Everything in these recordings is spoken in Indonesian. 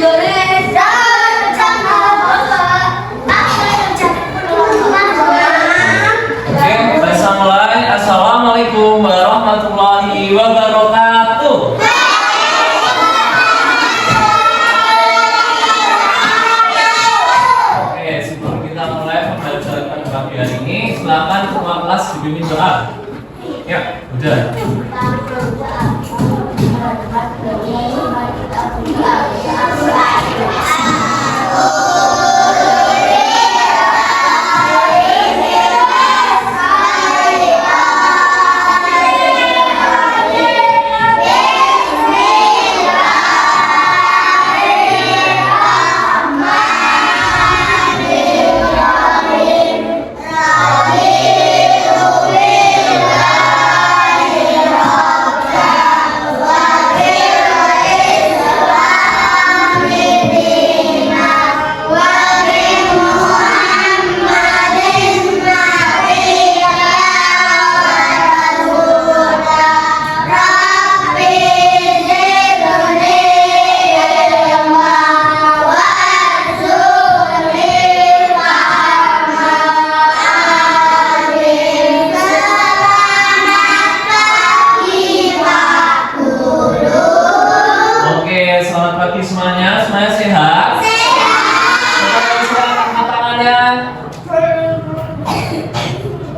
Bisa mulai. Assalamualaikum warahmatullahi wabarakatuh. Oke, sebelum kita mulai pembelajaran pagi hari ini, silakan semua kelas dibimbing doa. Ya, udah.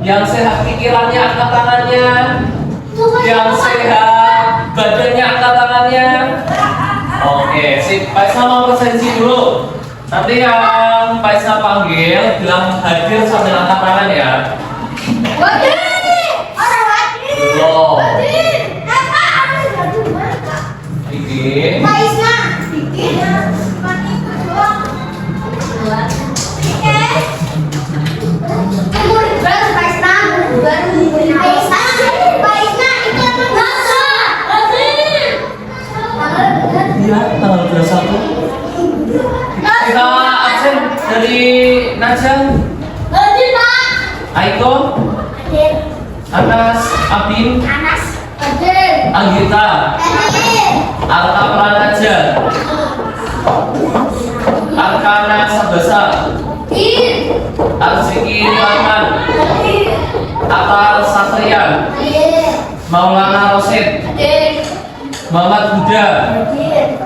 Yang sehat pikirannya angkat tangannya. Yang sehat badannya angkat tangannya. Oke, sip. Pak Isna mau presensi dulu. Nanti yang Pak Isna panggil bilang hadir sambil angkat tangan ya. Hadir. Orang hadir. Belum. Hadir. Iki. Pak Isna. Bikin. Iya, tanggal 21. Kita absen dari Najam. Hadir, Pak. Aiko, Hadir. Anas, Abin, Anas. Hadir. Anggita, Hadir. Arta Pranaja, Arkana Sabasa, Hadir. Arziki Rahman, Hadir. Atal Satrian, Hadir. Maulana Rosid, Hadir. Muhammad Huda, Hadir.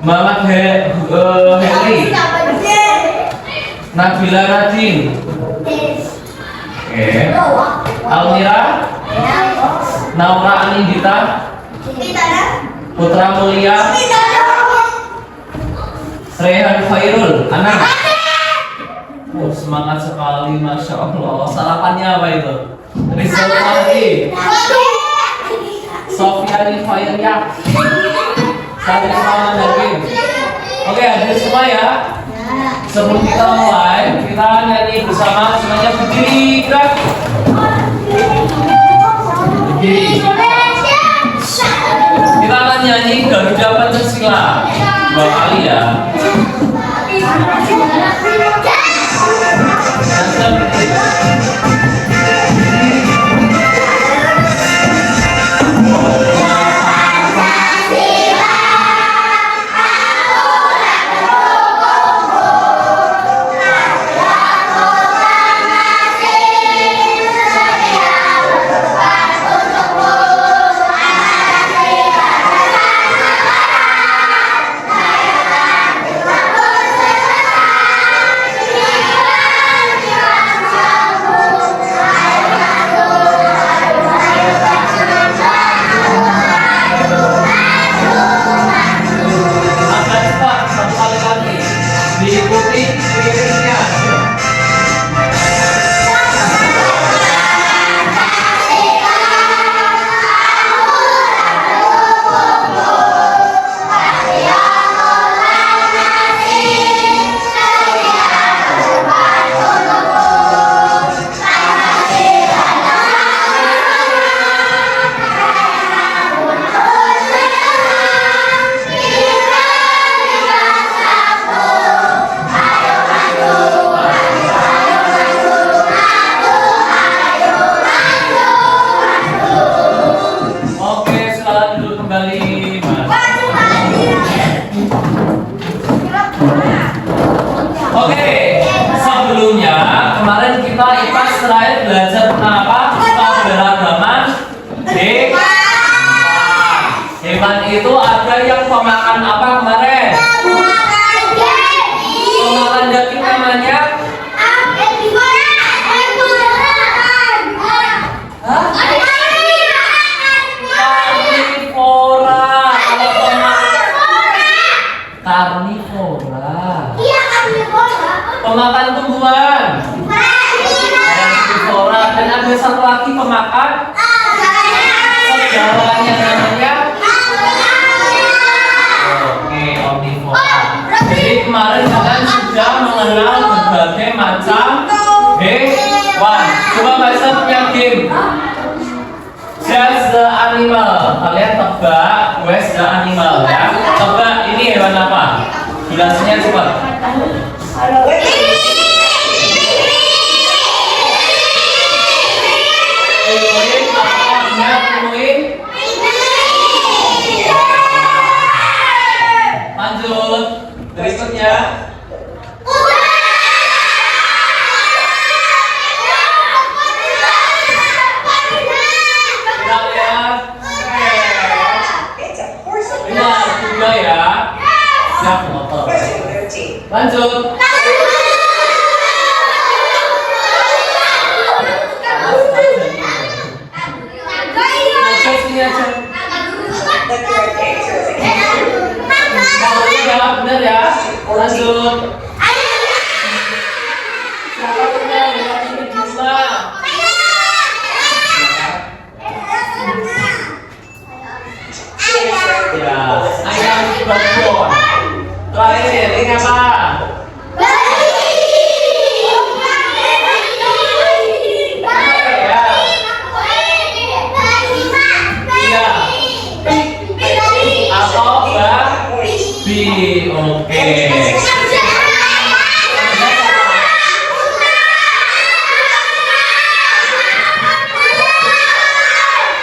Muhammad Heri, Hadir. Nabila Nadine, oke, Almira, Naura Anindita, Putra Mulia, Srehan Khairul, anak. Oh, semangat sekali, masya Allah. Sarapannya apa itu? Rizal Fahri, Sofiani Fairia, Sadri Salman Hakim. Oke, hadir semua ya. Sebelum kita mulai, kita nyanyi bersama. Semuanya berdiri, gerak. Berdiri. Kita akan nyanyi Garuda Pancasila 2 kali ya. Israel belajar tentang apa? Keberagaman hewan itu ada yang pemakan apa kemarin? Pemakan daging namanya? Karnivora. Kalau karnivora. Pemakan tumbuhan. Karnivora. Dan ada satu lagi pemakan segalanya namanya. Oke, omnivora. Jadi kemarin kalian sudah mengenal berbagai macam hewan. Coba Mbak punya game. Just the animal. Kalian tebak where's the animal ya. Tebak ini hewan apa? Durasinya cepat. Penguin apa? Penguin. Lanjut. Berikutnya. Benar juga ya. Siap motor. Lanjut. Sini aja. Kalau tidak benar ya. Lanjut. Siapa benar yang ini jumlah? Ya, ayam babon. Terakhir, ini apa? Iya. Atau babi. Oke.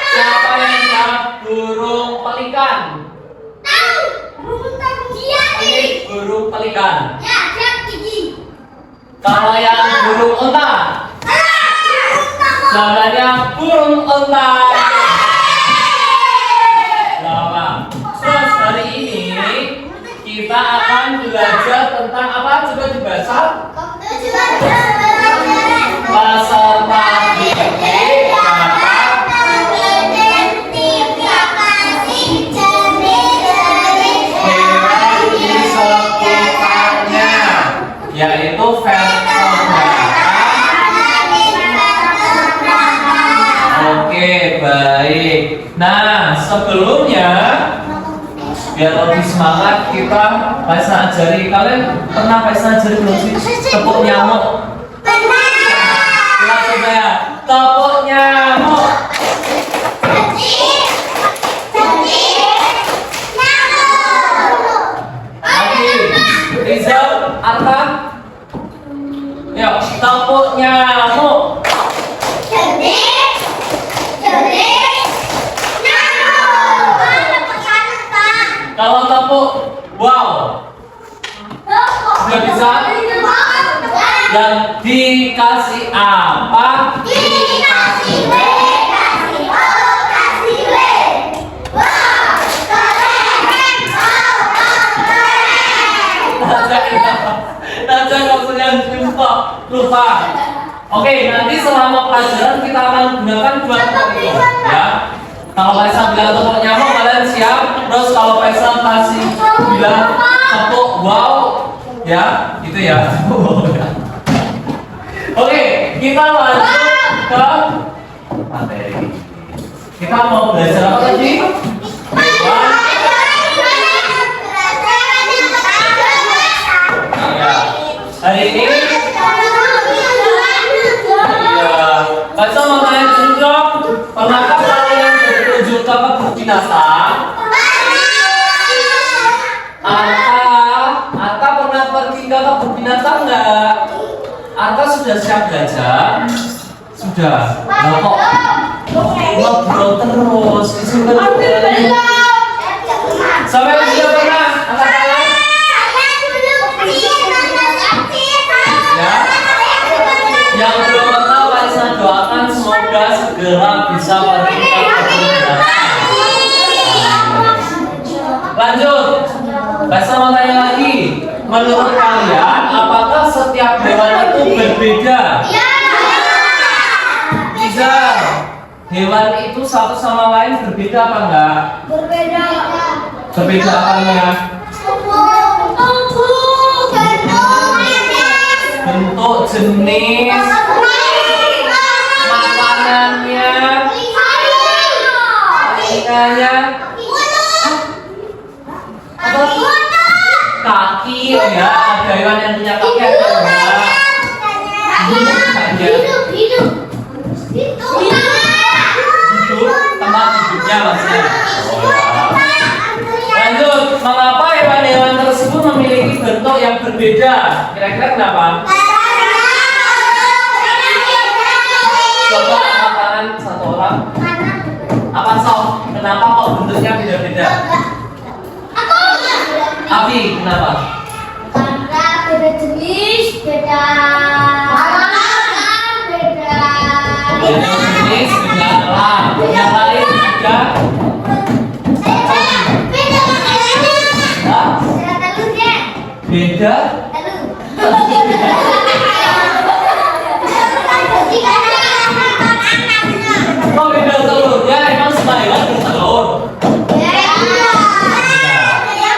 Siapa yang jawab burung pelikan? Ini burung pelikan. Kalau yang burung unta, namanya burung unta. Nah, terus hari ini kita akan belajar tentang apa? Coba dibaca. Pasar pagi. Yaitu vertebrata. Oke, baik. Nah, sebelumnya biar lebih semangat kita Faisal ajari. Kalian pernah Faisal ajari belum sih? Tepuk nyamuk. Kita coba ya. Tepuk nyamuk. Lagi. Rizal, Arta. Yuk, tepuk nyamuk. Kalau tepuk, wow. Sudah bisa? Dan dikasih apa? Dikasih W, kasih O, kasih W. Wow, keren. Nanti maksudnya lupa. Oke, nanti selama pelajaran kita akan gunakan dua tepuk itu, ya. Kalau Faisal bilang tepuk nyamuk, kalian siap. Terus kalau Faisal kasih bilang tepuk wow, ya, gitu ya. Oke, kita lanjut ke materi. Kita mau belajar apa tadi? Hari ini Faisal mau tanya dulu dong, pernahkah kalian berkunjung ke kebun binatang? Arka pernah pergi ke kebun binatang nggak? Arka sudah siap belajar? Sudah. Nah kok ngobrol terus di sini? Sampai sudah pernah? Angkat tangan. Ya. Yang belum pernah Faisal semoga segera bisa pergi ke kebun binatang. Lanjut, Baisa mau tanya lagi. Menurut kalian, apakah setiap hewan itu berbeda? Bisa. Hewan itu satu sama lain berbeda apa enggak? Berbeda. Berbeda apanya? Bentuk, jenis, makanannya, telinganya, apa? Kaki, ya. Ada hewan yang punya kaki ada enggak? Hidup. Hidup, tempat hidupnya maksudnya. Oh ya. Lanjut, mengapa hewan-hewan tersebut memiliki bentuk yang berbeda? Kira-kira kenapa? Coba makanan satu orang. Apa Sof? Kenapa kok bentuknya beda-beda? Abi, kenapa? Karena beda jenis, beda makanan, beda Jenis, beda alam. Yang lain ada? beda makanannya. Hah? Beda telurnya. Beda? Oh beda telur. Ya emang semua hewan bertelur. Iya,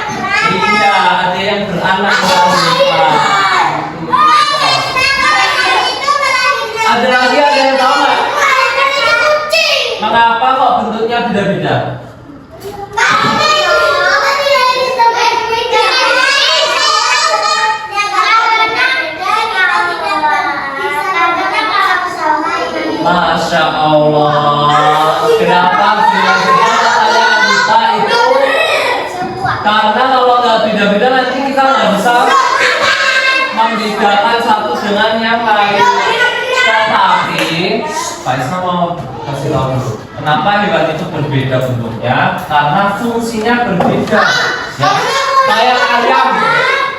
ada yang beranak dan menikah. Ada lagi ada yang tahu nggak? Mengapa kok bentuknya beda-beda? Masya Allah. Kenapa beda-beda kalian bisa itu? Karena kalau nggak beda-beda nanti kita nggak bisa membedakan satu dengan yang lain. Tetapi Pak Isma mau kasih tahu dulu. Kenapa hewan itu berbeda bentuknya? Karena fungsinya berbeda. Ya. Kayak ayam.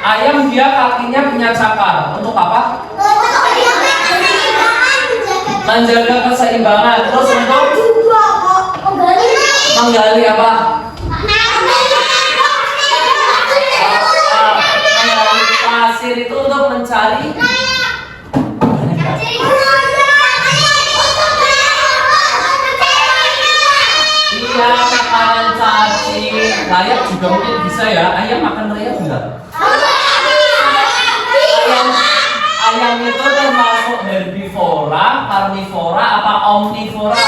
Ayam dia kakinya punya cakar. Untuk apa? Menjaga keseimbangan. Terus untuk menggali apa? Menggali pasir itu untuk mencari iya makanan cacing. Layak juga mungkin bisa ya. Ayam makan layak enggak? Ayam itu termasuk herbivora, karnivora, apa omnivora?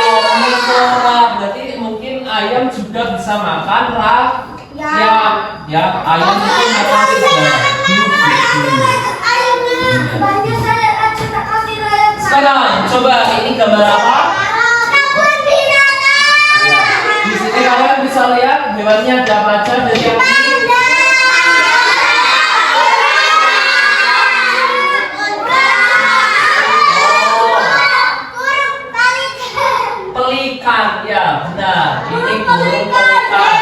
Omnivora berarti mungkin ayam juga bisa makan rakyat. Ya, ayam itu makan segala. Sekarang coba ini gambar apa? Di sini kalian bisa lihat hewannya ada apa aja dari yang ini. Pelikan, ya benar. Ini burung pelikan.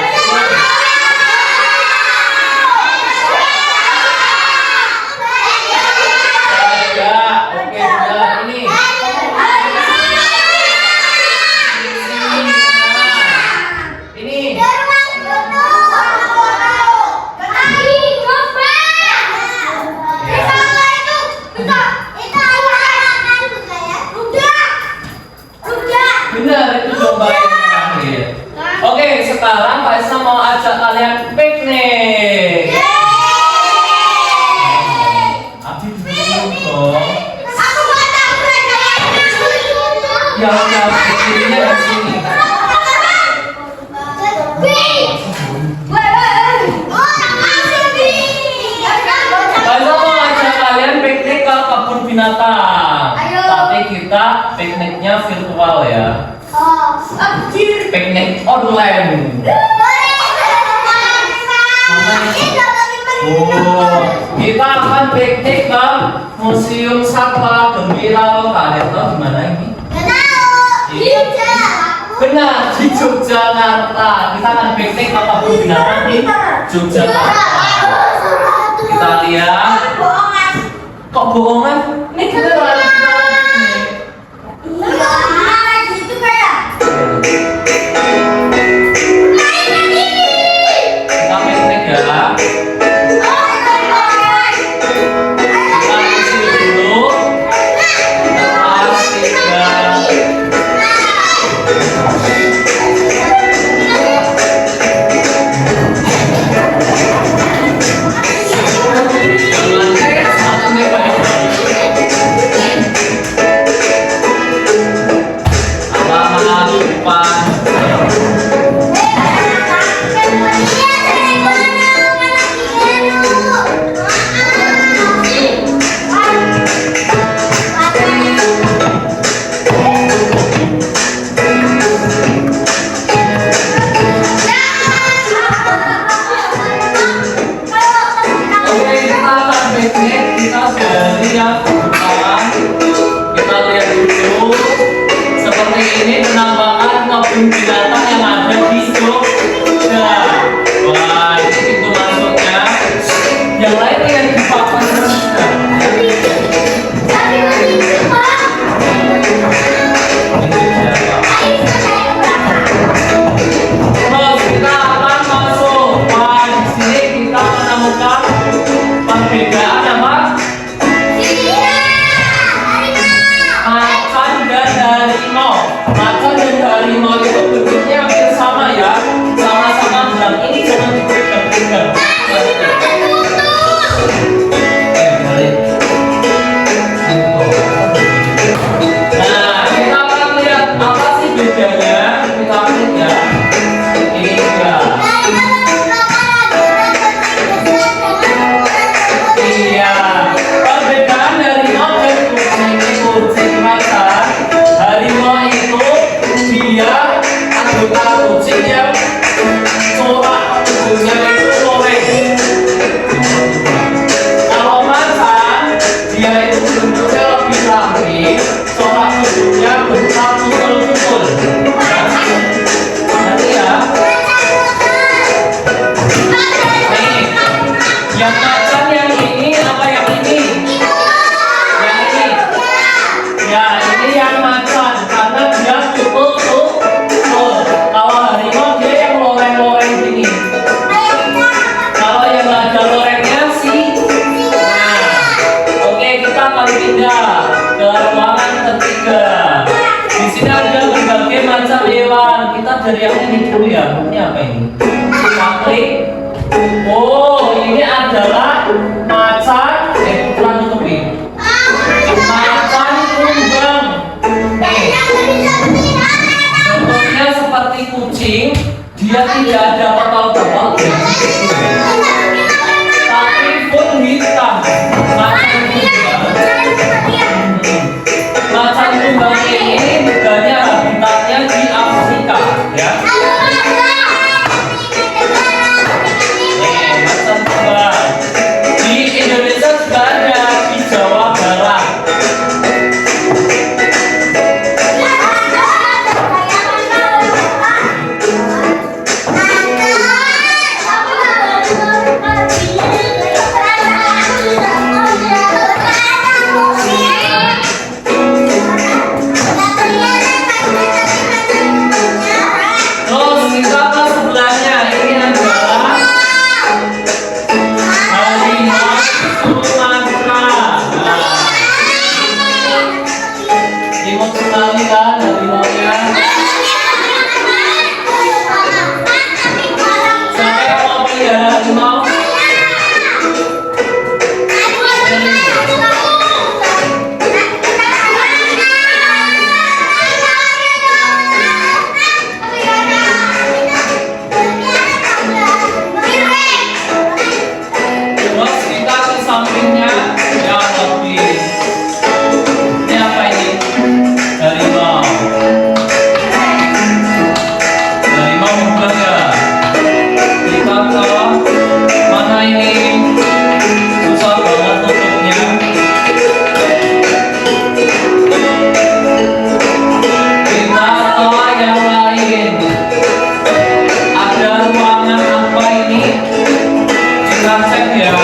Ya, oke benar ini. Ini. Benar, itu domba yang terakhir. Oke, sekarang Pak Isma mau ajak kalian piknik. Abi duduk dong. Ya udah, berdirinya di sini. Pak Isma mau ajak kalian piknik ke kebun binatang. Ayo. Tapi kita pikniknya virtual ya. Piknik online. Oh, kita akan piknik ke Museum Satwa Gembira lo. Kalian tahu di mana ini? Benar, di Yogyakarta. Kita akan piknik ke kebun binatang di Yogyakarta. Kita lihat. Kok bohongan? Ini beneran kita piknik. hari ini penampakan kebun binatang yang ada di Jogja. Wah, ini pintu masuknya. Yang lain yang dipakai terus kita akan masuk. Wah, di sini kita menemukan perbedaan apa? Macan dan harimau. Macan dan harimau itu bentuknya hampir sama ya. Sama-sama bilang ini jangan dipegang-pegang. Nah, kita akan lihat apa sih bedanya. Kita lihat ya. Ini juga. Iya, perbedaan harimau dan kucing macan. Harimau itu dia anggota kucing yang corak tubuhnya itu loreng. Kalau macan dia itu bentuknya lebih rapi, corak tubuhnya bentuk tutul-tutul. Nanti ya. Nih, yang macan yang ini apa yang ini? Yang ini. Ya, ini yang macan karena dia tutul-tutul. Kalau harimau dia yang loreng-loreng gini. Kalau yang nggak ada lorengnya sih. Nah, oke kita akan pindah ke ruangan ketiga. Di sini ada berbagai macam hewan. Kita dari yang ini dulu ya. Ini apa ini? Kita klik. Oh, ini adalah macan. Putra tutupi. Macan kumbang. Bentuknya seperti kucing. Dia tidak ada topal-topal. Tapi pun hitam. Macan kumbang. Macan kumbang ini neganya habitatnya di Afrika, ya. Macan kumbang di Indonesia juga ada di Jawa Barat. Terus kita ke sebelahnya, ini adalah harimau Sumatera. Imut sekali kan harimaunya. Siapa yang mau pelihara harimau? Terus kita ke sampingnya yang lebih. Ini apa ini? Harimau. Harimau bukan ya? Kita ke mana ini? Susah banget tutupnya. Kita ke yang lain. Ada ruangan apa ini? Kita cek ya.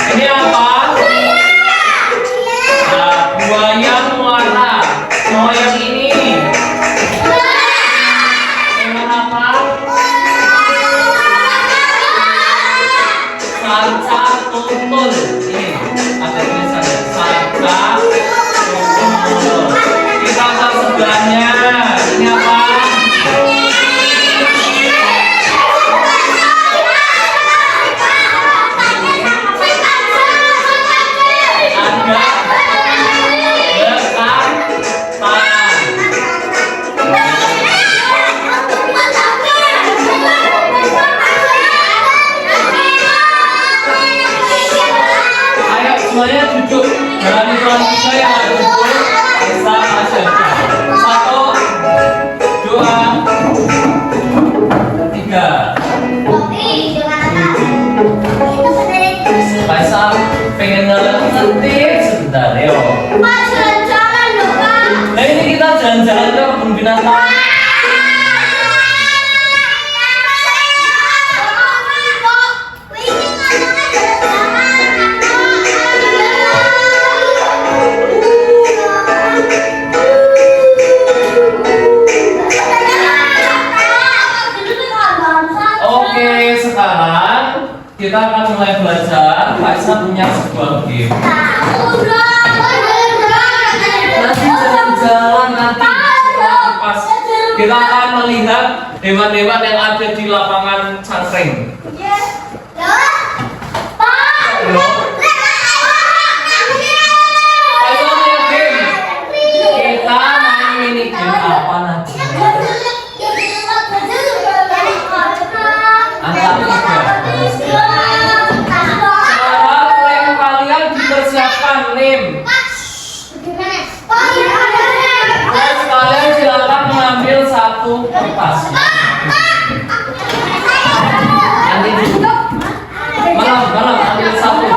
Ini apa? Nah, buaya muara. Mau yang ini? Hewan apa? Sanca tutul. Ini ada tulisannya sanca tutul. Kita ke sebelahnya. Ini apa? Ayo semuanya duduk. Jangan dituan kita yang ada duduk. Bisa aja. 1, 2, 3. Faisal pengen ngelatih sebentar, yuk. Mas, jalan dong. kita jalan-jalan ke kebun binatang. Oke, sekarang kita akan mulai belajar. Pak Isma punya sebuah game. Nanti jalan-jalan nanti pas kita akan melihat hewan-hewan yang ada di lapangan cangkring. Kita main mini game apa nanti? Sekarang lem kalian dipersiapkan lem. Terus kalian silakan mengambil satu kertas. Nanti malam ambil satu.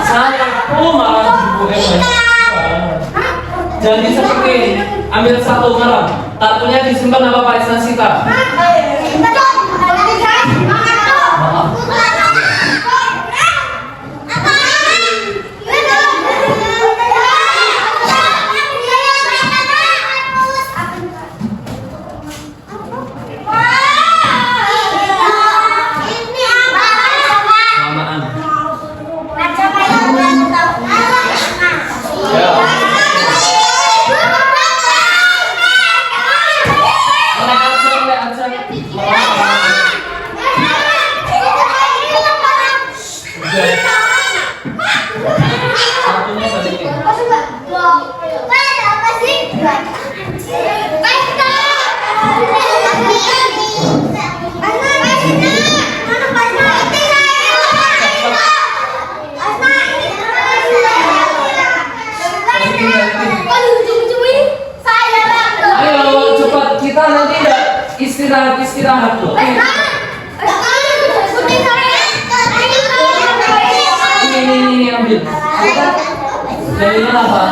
Satu malam jangan disebutin. Ambil satu malam. Kartunya disimpan apa Pak Isnasita? Ayo cepat, kita nanti istirahat loh. Ini ambil. Dari mana Pak?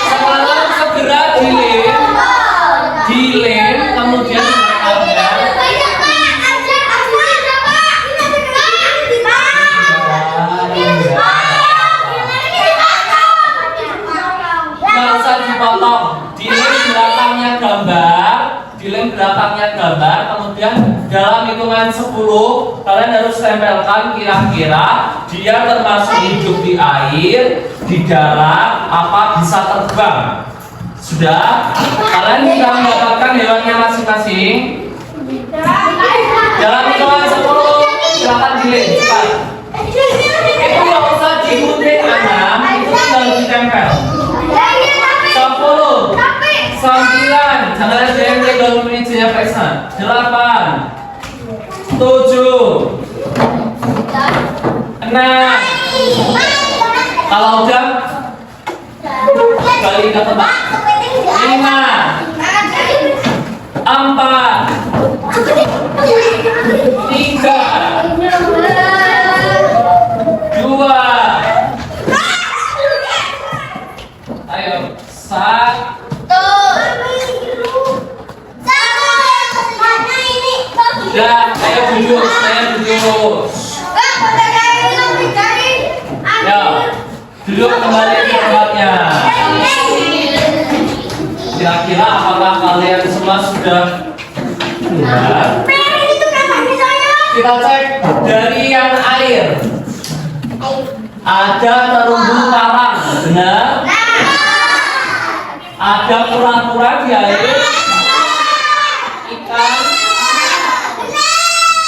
Sekarang segera dilem, kemudian dilem belakangnya gambar, kemudian dalam hitungan 10 kalian harus tempelkan kira-kira dia termasuk hidup di air, di darat, apa bisa terbang. Sudah? Kalian bisa mendapatkan hewannya masing-masing. Dalam hitungan 10 silakan dilem cepat. Itu nggak usah digunting anak, itu tinggal ditempel. 10 9, jangan ada yang pegang mejanya Pak Isna. 8 7 6. Kalau udah kali ke tempat. 5 4 3 2. Ayo 1. Sudah, saya duduk. Ya, duduk kembali ke tempatnya. Kira-kira apakah kalian semua sudah siap? Kita cek dari yang air. Ada terumbu karang, benar? Ada kura-kura di air. Ikan.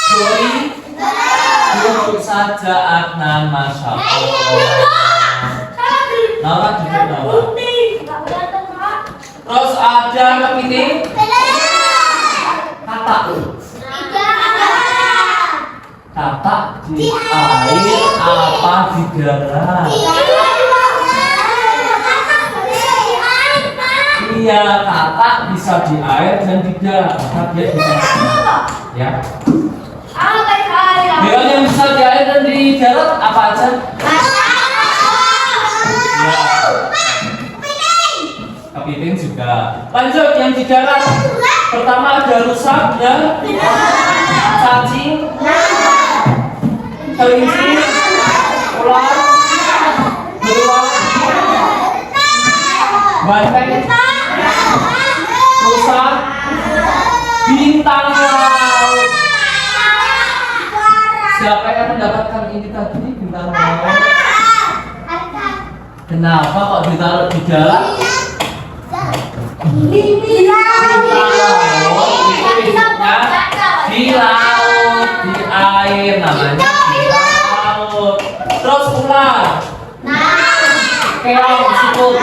Doi. Duduk saja Adnan, Masya Allah. Naura juga Naura. Terus ada kepiting. Katak. Katak di air apa di darat? Iya Amalia, kakak bisa di air dan di darat. Maka dia bisa. Ya. Hewan yang bisa di air dan di darat apa aja? Ya. Kepiting juga. Lanjut yang di darat. Pertama ada rusa dan cacing, kelinci, ular, beruang, banteng, rusa, bintang laut. Siapa yang mendapatkan ini tadi bintang laut? Kenapa kok ditaruh di darat? Bintang laut itu hidupnya di laut, di air, namanya bintang laut. Terus ular, keong, siput.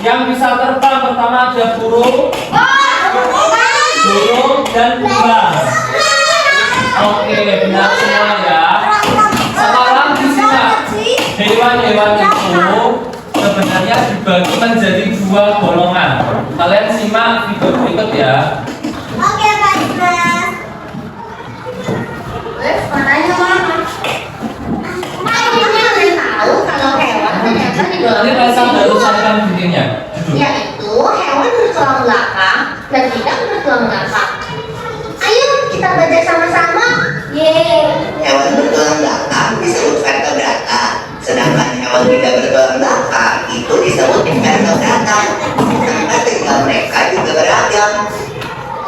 Yang bisa terbang pertama ada burung, dan unggas. Oke, benar semua ya. Sekarang disimak. Hewan-hewan itu sebenarnya dibagi menjadi dua golongan. Kalian simak video berikut ya. Oke, baiklah. Warnanya mana? Kalian tahu kalau hewan ternyata Ini digolongkan pasang menjadi baru dua, sampaikan videonya. yaitu hewan bertulang belakang dan tidak bertulang belakang. Ayo kita baca sama-sama. Hewan bertulang belakang disebut vertebrata, sedangkan hewan tidak bertulang belakang itu disebut invertebrata. Tempat tinggal mereka juga beragam.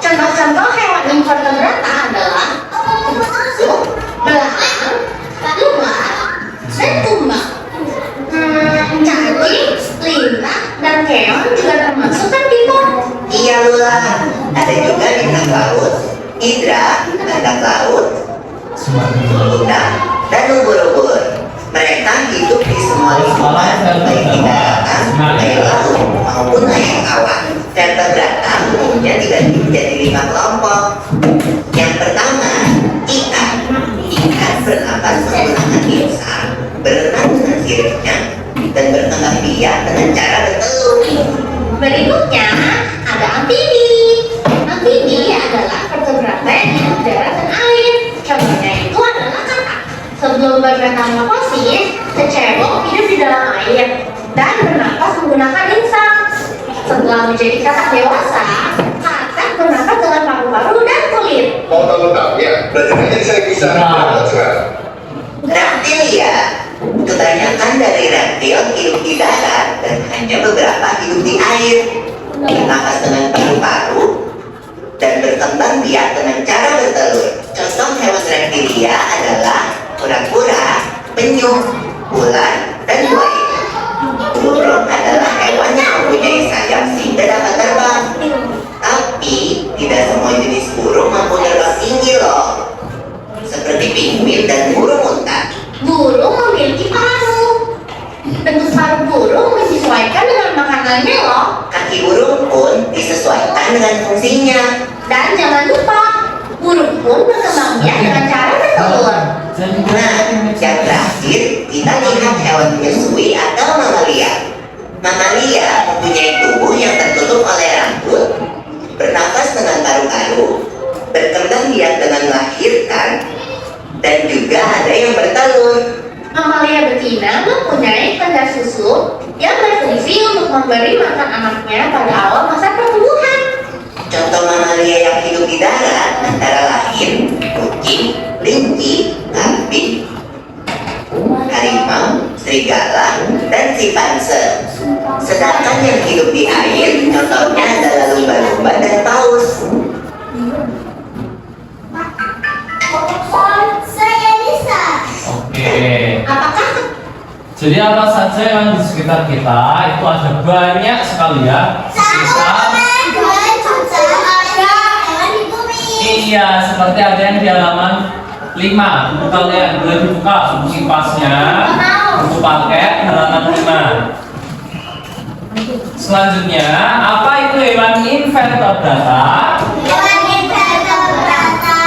Contoh-contoh hewan invertebrata adalah busuk, belalang, lumak, dan tumbang. Cacing, lintah, dan keong juga termasuk kan Tito? Iya Lula, ada juga bintang laut, hidra, badak laut, udang, dan ubur-ubur. Mereka hidup di semua lingkungan, baik di daratan, air laut, maupun air awan. Vertebrata umumnya dibagi menjadi 5 kelompok. Yang pertama, ikan. Ikan bernapas menggunakan insang, berenang dengan siripnya, dan berkembang biak dengan cara bertelur. Berikutnya ada amfibi. Amfibi adalah vertebrata yang hidup di darat dan air. Contohnya itu adalah kakak. Sebelum bermetamorfosis, kecebong hidup di dalam air dan bernapas menggunakan insang. Setelah menjadi kakak dewasa, kakak bernapas dengan paru-paru dan kulit. Mau tahu lengkapnya? Berarti nanti saya bisa dapat sekarang. Reptilia. Kebanyakan dari reptil hidup di darat dan hanya beberapa hidup di air. Bernapas dengan paru-paru dan berkembang biak dengan cara bertelur. Contoh hewan reptilia adalah kura-kura, penyu, ular, dan buaya. Burung adalah hewan yang mempunyai sayap sehingga dapat terbang. Tapi tidak semua jenis burung mampu terbang tinggi loh. Seperti penguin dan burung unta. Burung memiliki paru. Bentuk paru burung menyesuaikan dengan makanannya loh. Kaki burung pun disesuaikan dengan fungsinya. Dan jangan lupa, burung pun berkembang biak dengan cara bertelur. Nah, yang terakhir kita lihat hewan menyusui atau mamalia. Mamalia mempunyai tubuh yang tertutup oleh rambut, bernafas dengan paru-paru, berkembang biak dengan melahirkan, dan juga ada yang bertelur. Mamalia betina mempunyai kelenjar susu yang berfungsi untuk memberi makan anaknya pada awal masa pertumbuhan. Contoh mamalia yang hidup di darat antara lain kucing, kelinci, kambing, harimau, serigala, dan simpanse. Sedangkan yang hidup di air contohnya adalah lumba-lumba dan paus. Saya bisa. Oke. Apakah Jadi apa saja yang di sekitar kita itu ada banyak sekali ya. Kita 2 juta ada hewan di bumi. iya seperti ada yang di halaman 5. Buku kalian boleh dibuka buku kipasnya. Buku paket halaman 5. Selanjutnya, apa itu hewan invertebrata? Hewan invertebrata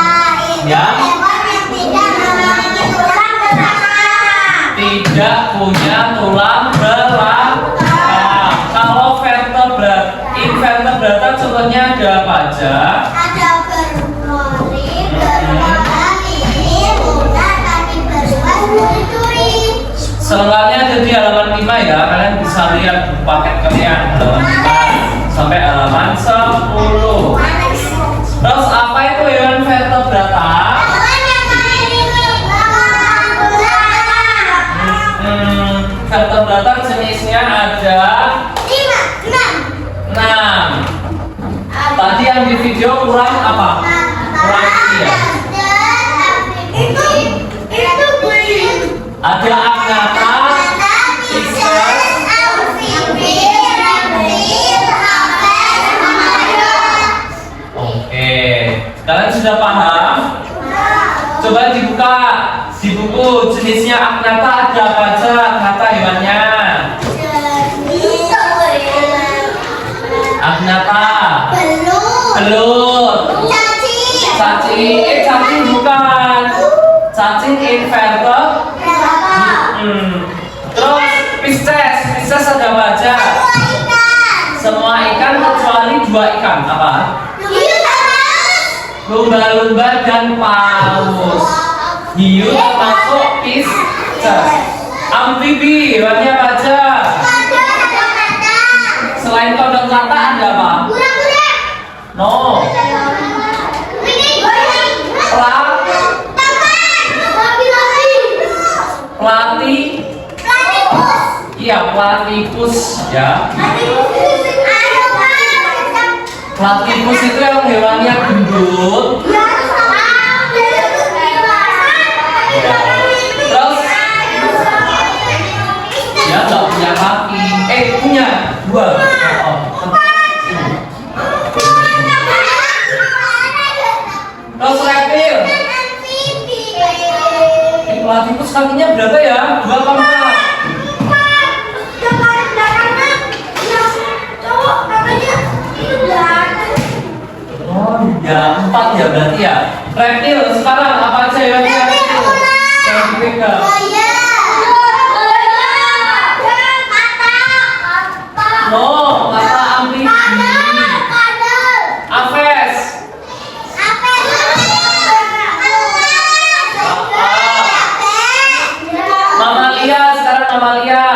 itu Ya. hewan yang tidak memiliki tulang belakang. Tidak punya tulang belakang. Kalau vertebrata 5 ya, kalian bisa lihat buku paket kalian halaman 5 sampai halaman 10. Terus apa itu hewan vertebrata? Vertebrata jenisnya ada 6. Tadi yang di video kurang apa? Kurang ini ya. Ada agnatha, pisces. Oke, kalian sudah paham? Coba dibuka di buku jenisnya agnatha ada apa aja agnatha hewannya? Agnatha, belut, cacing, cacing bukan, cacing invertebrata. Terus Pisces ada apa aja? Semua ikan kecuali 2 ikan apa? Lumba-lumba dan paus. Hiu termasuk Pisces. Amfibi hewannya apa aja? Selain kodok kata ada apa? No. Iya, platypus ya. Platypus itu yang hewannya gendut. Terus ya nggak punya kaki. Punya 2. Terus reptil. Platypus kakinya berapa ya? 2 apa 4? Oh ya 4 ya berarti ya. Reptil sekarang apa aja ya reptil? Yang dipegang. No, kata amfibi. Aves. Mamalia sekarang mamalia.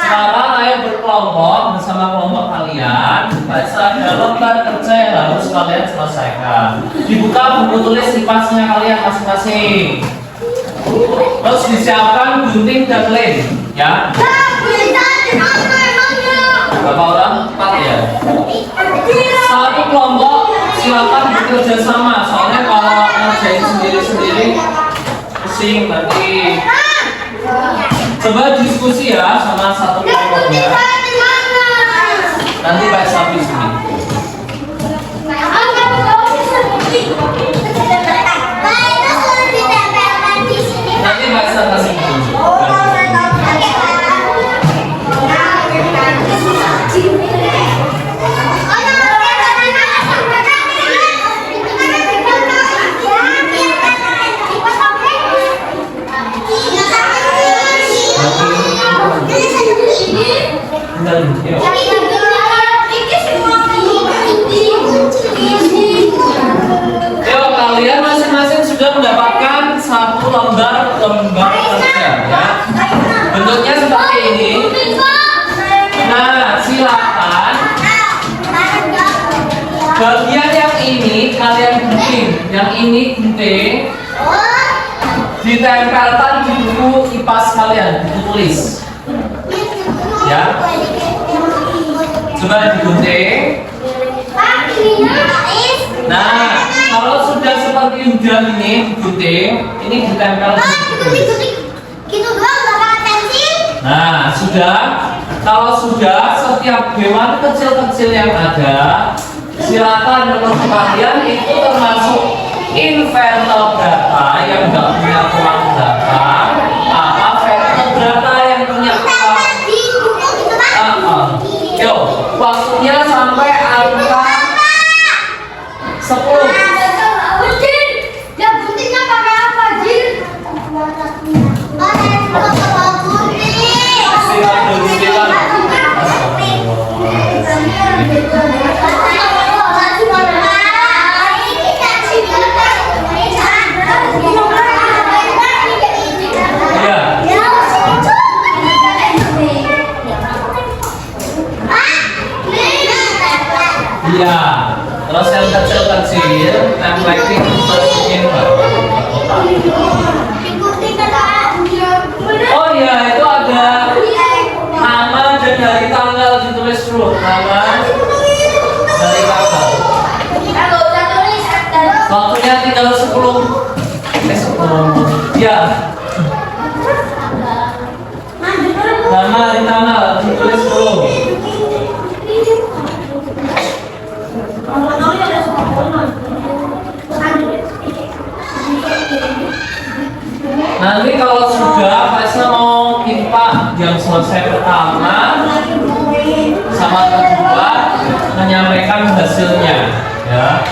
Sekarang ayo berkelompok bersama kelompok kalian. Ada lembar kerja yang harus kalian selesaikan. Dibuka buku tulis kipasnya kalian masing-masing. Terus disiapkan gunting dan lem, ya. Berapa orang? 4 ya. Satu kelompok silakan bekerja sama. Soalnya kalau ngerjain sendiri-sendiri pusing nanti. Coba diskusi ya sama satu kelompoknya. Nanti Pak Sapi sini. Nanti Pak Sapi sini. Yo, kalian masing-masing sudah mendapatkan satu lembar kerja ya. Bentuknya seperti ini. Nah, silakan bagian yang ini kalian gunting, yang ini gunting, ditempelkan di buku kipas kalian, buku tulis. Ya, coba digunting. Nah, kalau sudah seperti udah ini digunting, ini ditempel di buku tulis. Nah, sudah. Kalau sudah, setiap hewan kecil-kecil yang ada, silakan menurut kalian itu termasuk invertebrata yang nggak punya tulang belakang, apa vertebrata yang punya tulang. Yo, waktunya sampai angka 10. pensil, templating pensil. Oh iya, itu ada nama dan hari tanggal ditulis dulu. Nama, hari tanggal. Waktunya tinggal 10. Ya. Nama, hari tanggal ditulis dulu. Nanti kalau sudah Pak Isna mau impak yang selesai pertama sama kedua menyampaikan hasilnya, ya.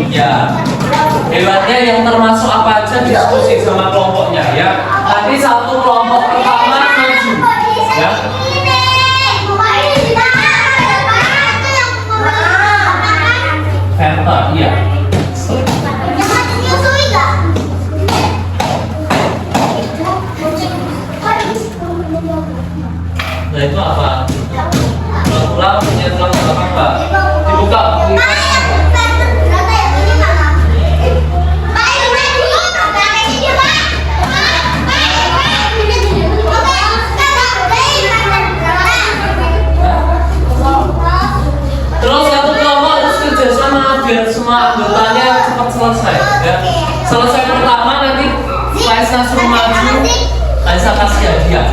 Ya. Hebatnya yang termasuk apa aja diskusi sama kelompoknya, ya. Nanti satu kelompok pertama maju, ya. Venter, iya. Nah itu apa? Tulang punya tulang belakang apa? Dibuka. Terus satu kelompok harus kerjasama biar semua anggotanya cepat selesai. Ya. Selesai pertama nanti Pak Isna suruh maju, Pak Isna kasih hadiah.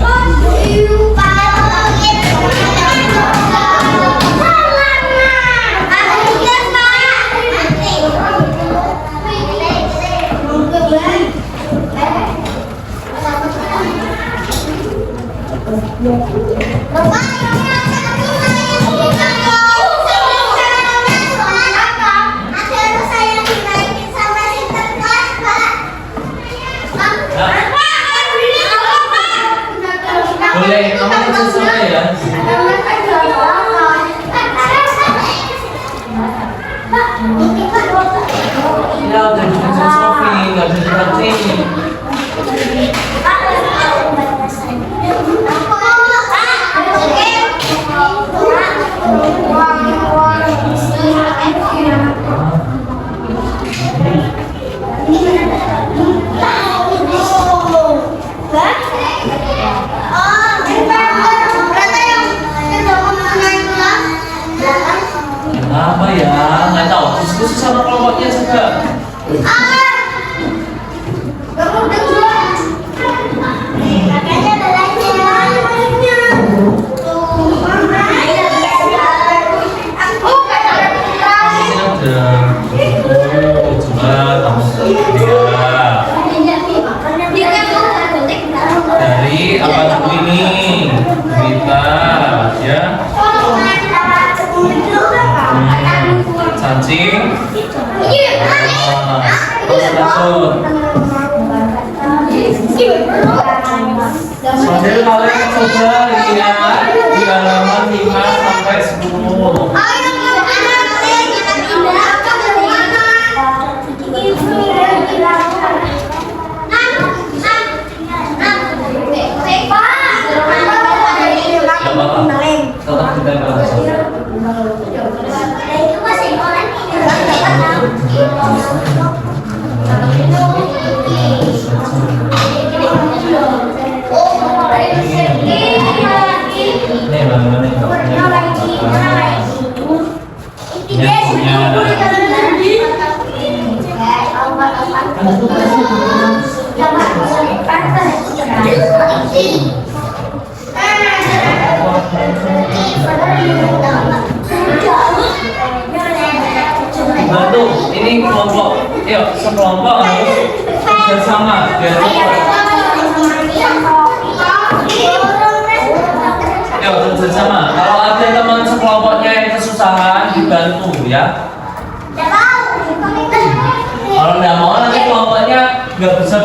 Boleh, kamu ikut saya ya. Ya udah dikasih Sofi, nggak bisa dilatih. Apa ya? Nggak tahu. Diskusi sama kelompoknya juga. Dari apa dulu ini? Kita ya. Cacing. Sambil kalian coba lihat di halaman 5 sampai 10. Tetap ditempel saja. Bantu, ini kelompok, yuk sekelompok harus bersama biar yuk bersama. Kalau ada teman sekelompoknya yang kesusahan dibantu ya. Kalau nggak mau nanti kelompoknya nggak bisa.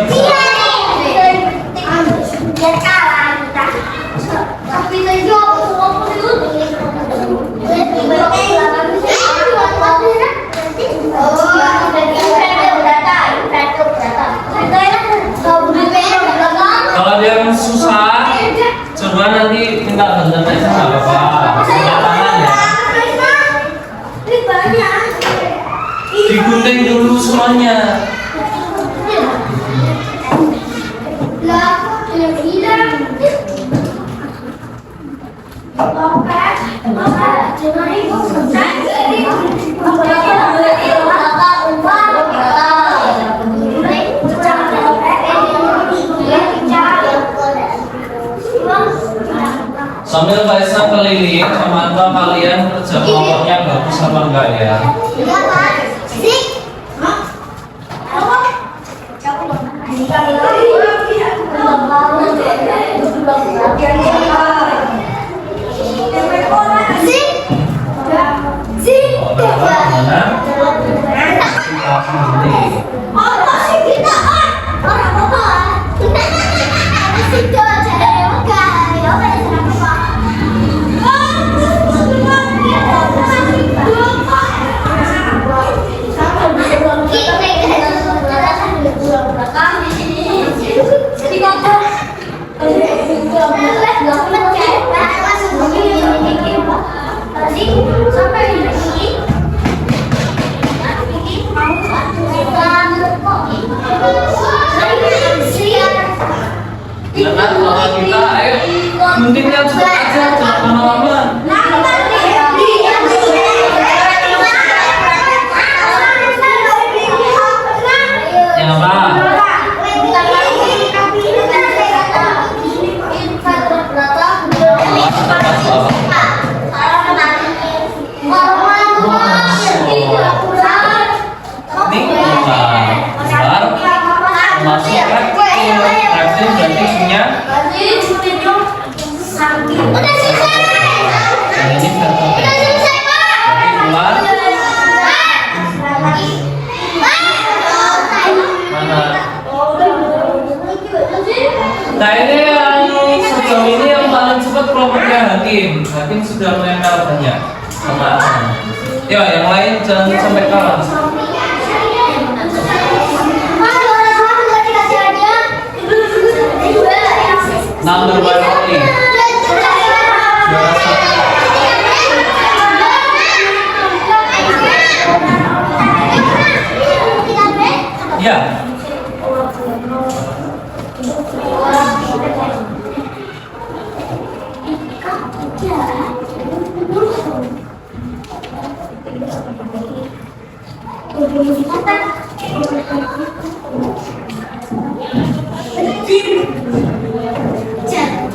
Kalau dia yang susah, coba nanti minta bantuan aja nggak apa-apa. Minta tangan ya. semuanya. Sambil Faisal keliling, memantau kalian kerja kelompoknya bagus apa enggak ya? Jangan lama kita, ayo guntingnya cepat aja, jangan lama-lama. Yang apa? Masukkan reaksi berarti punya. Udah selesai. Dan ini berarti Udah selesai, Pak. keluar mana? Nah ini yang sejauh ini yang paling cepat kelompoknya Hakim. Hakim sudah menempel banyak sama. Ya yang lain jangan sampai kalah. Number one only. Juara satu. Ya.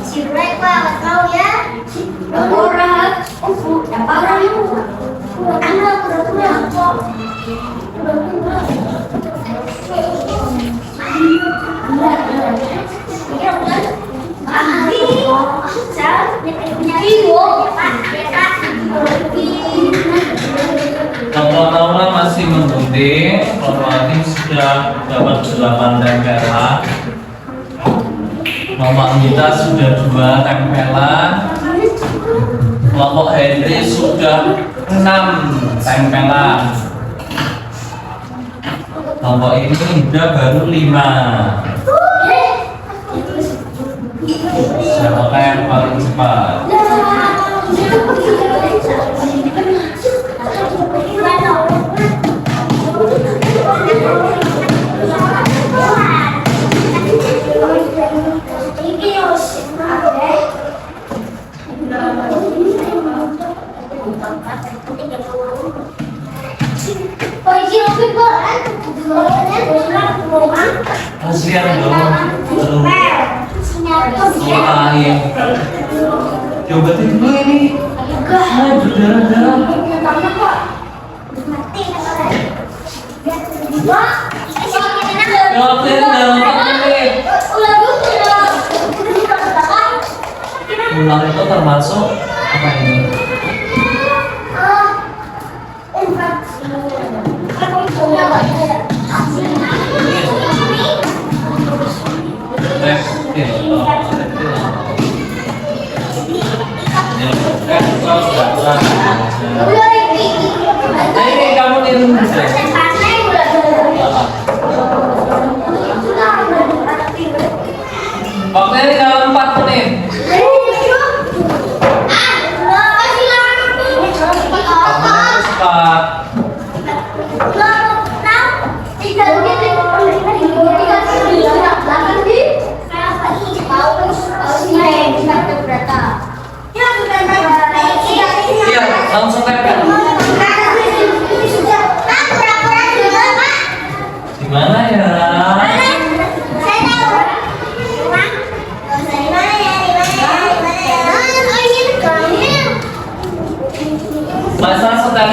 Si Reva tahu ya. Orang apa orang itu? Anak pura-pura. Teman-teman masih menggunting, kelompok Hakim sudah dapat 8 tempelan. Kelompok kita sudah 2 tempelan. Kelompok Henry sudah 6 tempelan. Kelompok ini udah baru 5. Siapa yang paling cepat? Kasihan dong, lain. Coba dulu ini, berdarah-darah. Jawabin dalam 4 menit. Ulang itu termasuk apa ini? Nah ini kamu niru waktunya tinggal 4 menit. Cepat.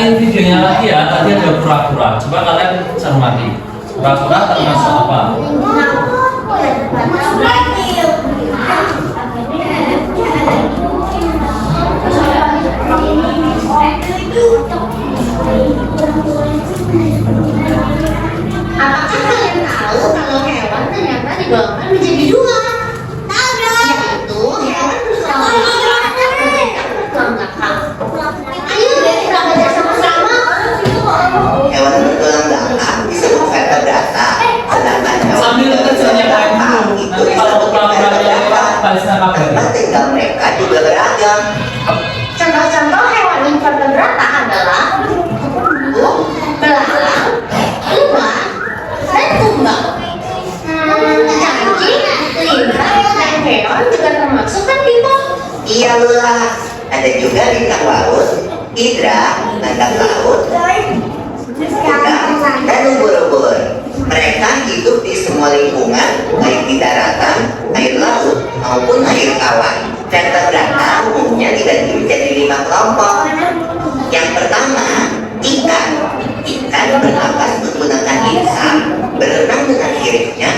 cariin videonya lagi ya. Tadi ada pura-pura. Coba kalian cermati. Pura-pura termasuk apa? Apakah kalian tahu kalau hewan ternyata digolongkan menjadi dua? Yaitu hewan bertulang belakang dan tidak bertulang belakang. Ayo kita baca sama-sama. Hewan bertulang belakang disebut vertebrata, sedangkan hewan Sambil kerjanya kayak dulu. Nanti kalau pura-puranya lewat, balasnya kabar. tempat tinggal mereka juga beragam. Contoh-contoh hewan invertebrata adalah burung, belalang, lumba, dan kumbang. Cacing, lintah, dan keong juga termasuk kan tipe. Iya Lula, ada juga bintang laut, hidra, landak laut, udang, dan ubur-ubur. Mereka hidup di semua lingkungan, baik di daratan, air laut, maupun air tawar. Vertebrata umumnya dibagi menjadi 5 kelompok. Yang pertama, ikan. Ikan bernapas menggunakan insang, berenang dengan siripnya,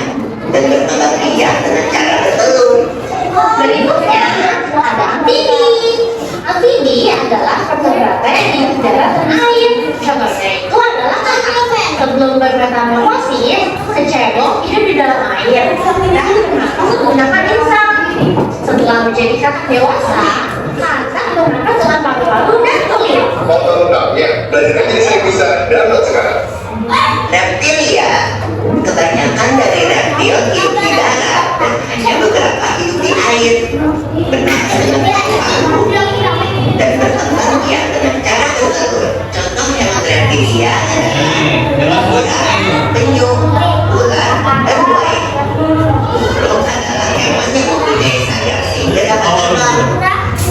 dan berkembang biak dengan cara bertelur. Berikutnya ada amfibi. Amfibi adalah vertebrata yang hidup di darat dan air. Contohnya itu adalah kakap. Sebelum bermetamorfosis, secebok hidup di dalam air dan bernapas menggunakan insang. Setelah menjadi kakap dewasa, kakap bernapas dengan paru-paru dan kulit. Foto lengkapnya belajar aja saya bisa download sekarang. Reptilia. Kebanyakan dari reptil hidup di darat dan hanya beberapa hidup di air. Bernapas dengan paru-paru dan berkembang biak dengan cara bertelur. Contoh hewan reptilia adalah burung, penyu, ular, dan buaya. Burung adalah hewan yang mempunyai sayap sehingga dapat terbang.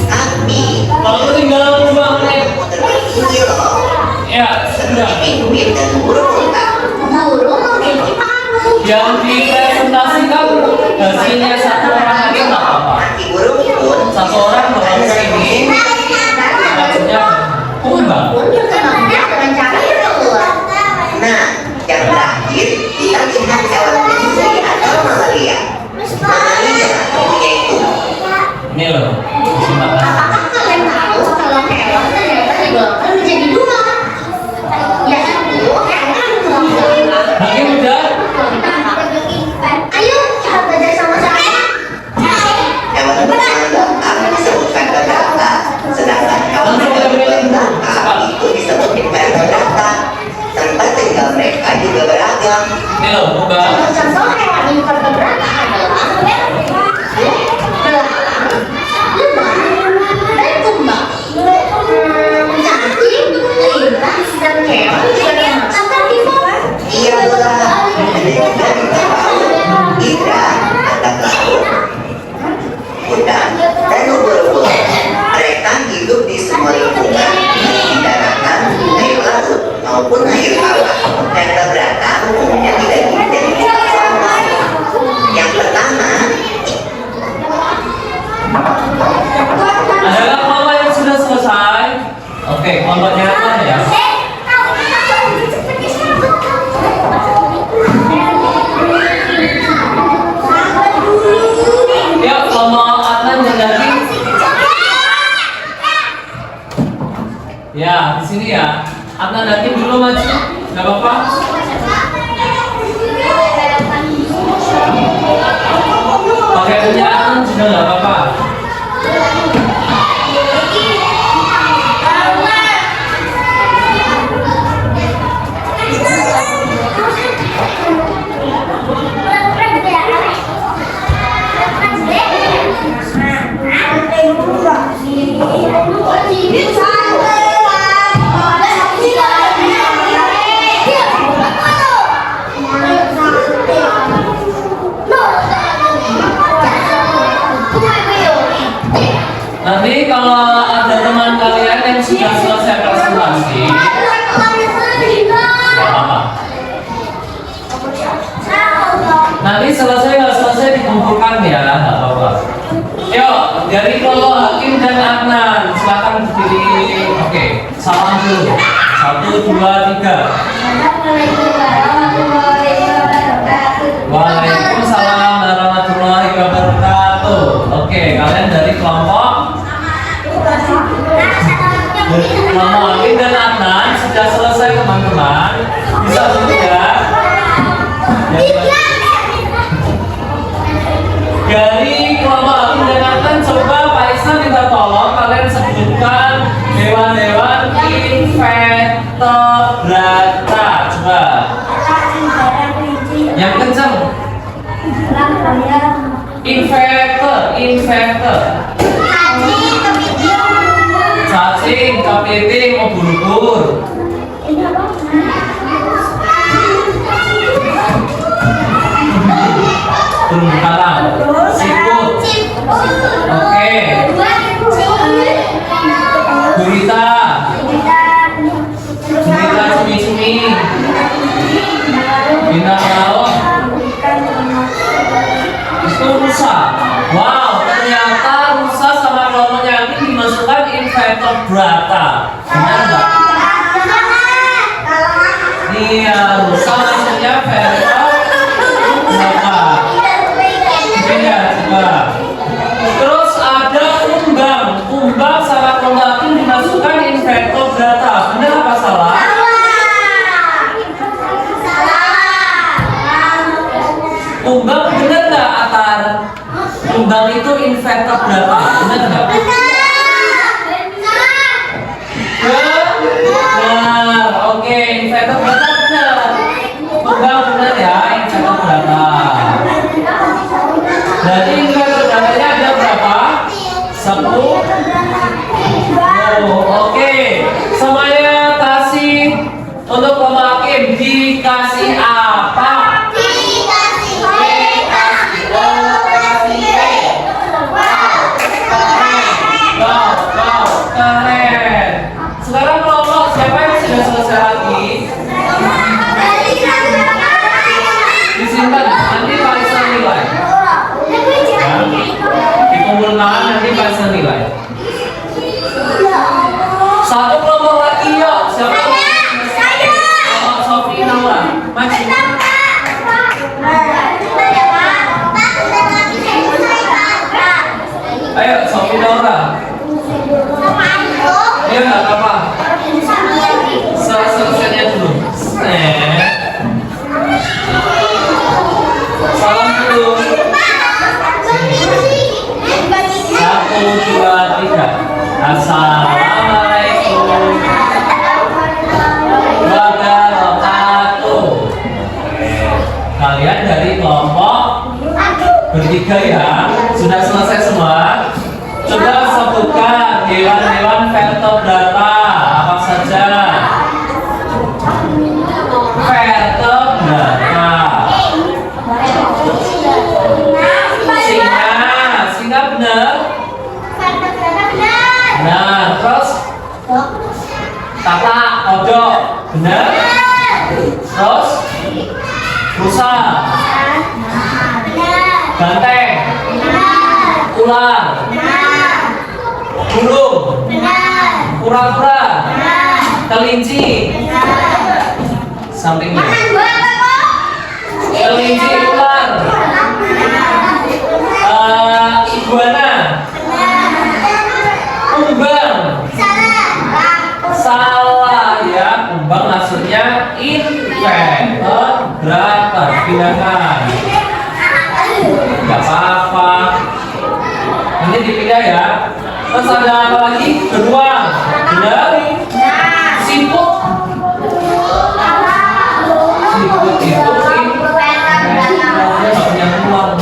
Tapi Kalau ketinggalan 2 menit, tertinggi loh. ya sudah. Pinguin dan burung unta. Burung memiliki paru. Yang dipresentasikan hasilnya satu orang aja nggak apa-apa. Kaki burung pun Satu orang bakal ini. Maksudnya kumbang. Pun berkembang biak dengan cara bertelur. Nah, yang terakhir kita lihat hewan menyusui atau mamalia. Mamalia mempunyai tubuh. Ini loh. Silakan. Apakah kalian tahu kalau hewan ternyata digolongkan menjadi dua? Yaitu hewan bertulang belakang. Hakim udah. Ayo kita belajar sama-sama. Hewan bertulang belakang disebut vertebrata, sedangkan hewan bertulang belakang itu disebut invertebrata. Tempat tinggal mereka juga beragam. Ini loh, kumbang. Contoh hewan invertebrata adalah belalang, lumba, dan kumbang. Cacing, lintah, dan keong juga termasuk kan tipe. Iya Lula, ada juga bintang laut, hidra, landak laut, udang, dan ubur-ubur. Mereka hidup di semua lingkungan, di daratan, air laut, maupun air tawar. Vertebrata umumnya dibagi menjadi 5 kelompok. Yang pertama, Adalah kelompok yang sudah selesai. Oke, kelompoknya apa ya? Yuk, kelompok Adnan dan Dadi. Ya, di sini ya. Adnan Dadi dulu maju. Gak apa-apa. Pakai punya Adnan juga gak apa-apa. Nanti kalau ada teman kalian yang sudah selesai presentasi, nggak apa-apa. Nanti selesai nggak selesai dikumpulkan ya, nggak apa-apa. Yuk, dari kelompok Hakim dan Adnan, silakan berdiri. Oke, salam dulu. 1, 2, 3. Waalaikumsalam warahmatullahi wabarakatuh. Oke, kalian dari kelompok Amin dan Adnan sudah selesai teman-teman. Bisa duduk ya. Dari kelompok Amin dan Adnan, coba Pak Isna minta tolong kalian sebutkan hewan-hewan invertebrata. Coba yang kencang. Inverter. Cacing, kepiting, ubur-ubur. Terumbu karang, siput. Oke. Gurita, cumi-cumi. Bintang laut. Itu rusa. Wow, ternyata rusa sama kelompoknya ini dimasukkan invertebrata. Benar nggak? Iya, rusa maksudnya vertebrata. Beda coba. Terus ada kumbang. Kumbang sama kelompok ini dimasukkan invertebrata. Benar apa salah? Kumbang benar nggak, Atar? Kumbang itu invertebrata, benar nggak? Benar. Oke, invertebrata benar. Kumbang benar ya, invertebrata. Jadi invertebratanya ada berapa? 10. Oh, oke. Semuanya kasih untuk pemakai dikasih apa? Keren. Sekarang kelompok siapa yang sudah selesai lagi? Disimpan, nanti Pak Isna nilai. Dikumpulkan, nanti Pak Isna nilai. Satu kelompok lagi yuk. Siapa? Kelompok Sofi Naura. Maju. Ayo Sofi Naura. Ya nggak apa-apa. Selesainya dulu. Salam dulu. 1, 2, 3. Assalamualaikum wabarakatuh. Kalian dari kelompok bertiga ya. Sudah selesai semua. Coba sebutkan hewan-hewan vertebrata apa saja. Vertebrata. Singa benar. Nah, terus katak, kodok benar. Terus rusa, banteng, ular, burung, kura-kura, kelinci, sampingnya, kelinci, ular, iguana, kumbang. Salah ya, kumbang maksudnya invertebrata. Dipindahkan. Gak apa-apa. Ini dipindah ya. Terus ada apa lagi? Beruang. Benar? Siput. Siput itu nggak punya beruang.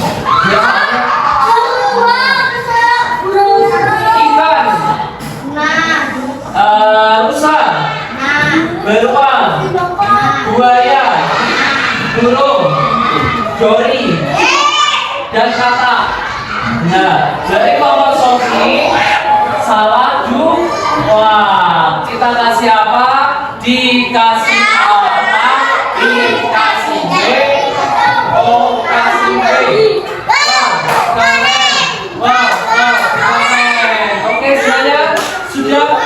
Ikan. Rusa. Beruang. Buaya. Burung. Dori. Dan katak. Nah, jadi kelompok Sofi salah dua. Kita kasih apa? Dikasih apa? Dikasih B. Oh, kasih B. Wah, keren. Oke, semuanya sudah.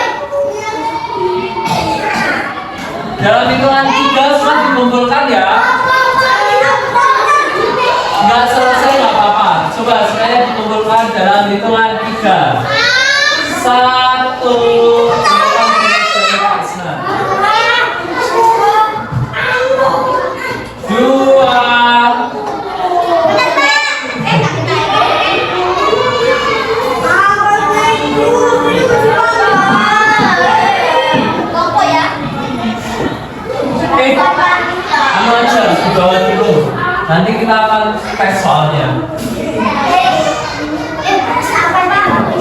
kita akan tes soalnya.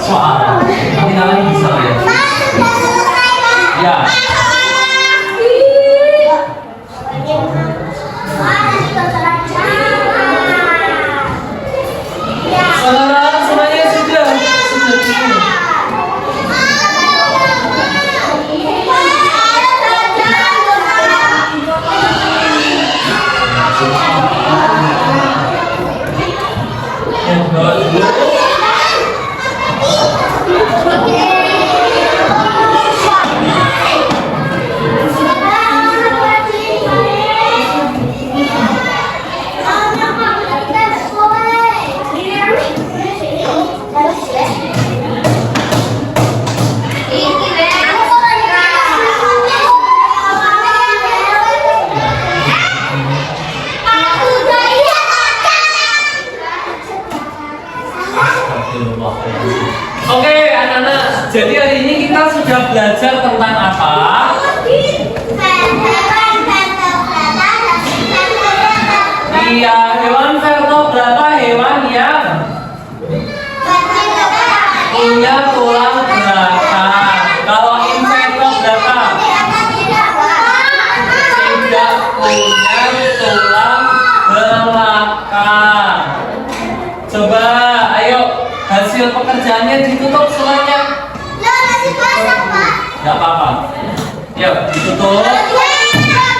Soal. Nanti kalian bisa ya. Ya. Saudara semuanya sudah cukup. Oke anak-anak, jadi hari ini kita sudah belajar tentang apa? Iya, hewan vertebrata, hewan yang punya tulang belakang. Kalau invertebrata tidak punya tulang belakang. Coba, ayo hasil pekerjaannya ditutup semuanya. Gak apa-apa. Yuk, ditutup.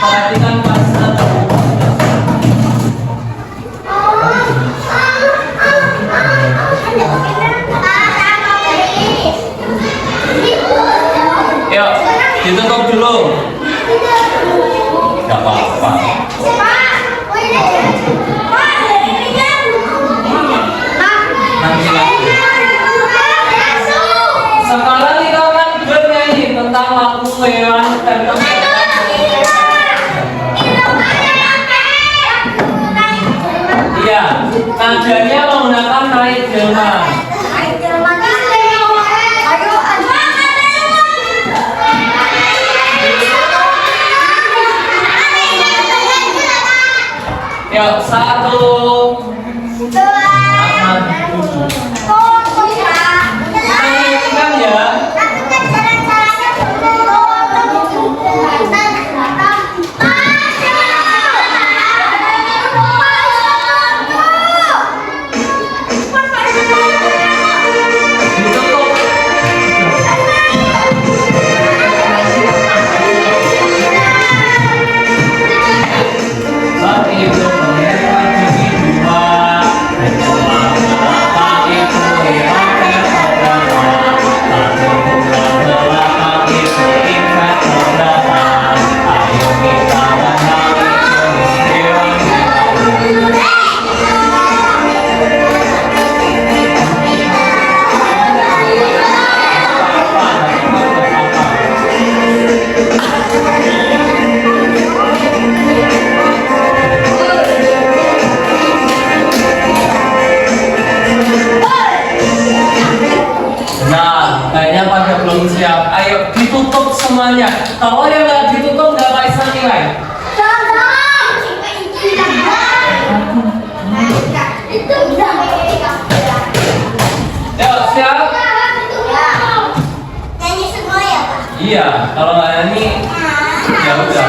Perhatikan pasal. Yuk, ditutup dulu. Gak apa-apa. Nanti lagi. Sekarang kita akan bernyanyi tentang lagu hewan vertebrata. Iya, nadanya menggunakan naik delman. Yuk, 1. Ingat ya. Nah, kayaknya pada belum siap. Ayo ditutup semuanya. Kalau yang nggak ditutup nggak bisa nilai. Yuk, siap? Nyanyi semua ya, Pak? Iya, kalau nggak nyanyi ya udah.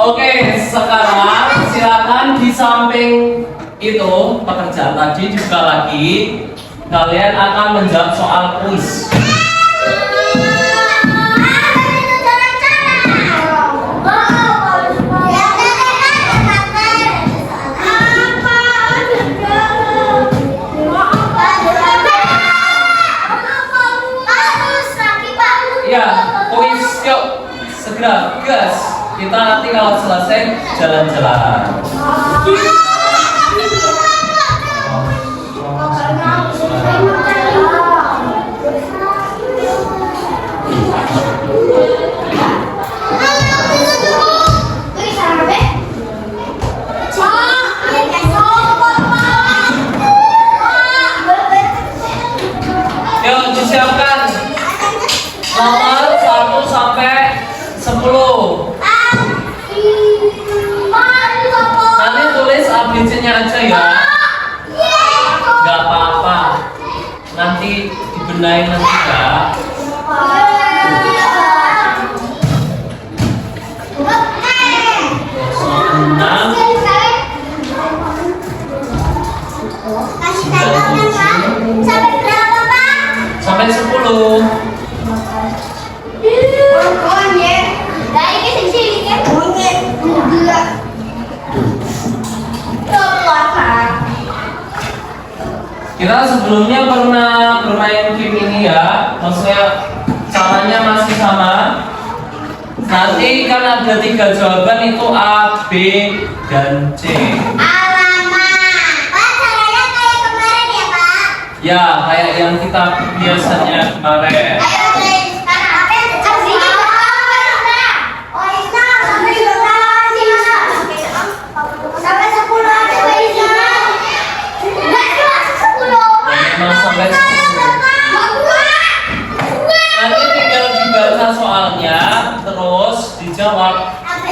Oke, sekarang silakan di samping itu pekerjaan tadi juga lagi kalian akan menjawab soal kuis. Ya, kuis yuk segera gas. Kita nanti kalau selesai jalan-jalan. Yuk disiapkan nomor 1 sampai 10. Nanti tulis ABC-nya aja ya. Gak apa-apa. Nanti dibenahin nanti ya. Enam, Kasih tanggalnya, Pak. Sampai berapa, Pak? sampai 10. Kita sebelumnya pernah bermain game ini ya, maksudnya caranya masih sama. Nanti kan ada 3 jawaban itu A, B, dan C. Alamak. Pak, caranya kayak kemarin ya, Pak? Ya, kayak yang kita biasanya kemarin. Ayo, guys. Sekarang apa yang terjadi? Oh, Islam. Sampai 10 aja, Pak Islam. Enggak, 10. 5 sampai 10. Nanti tinggal dibaca soalnya, terus dijawab. Tapi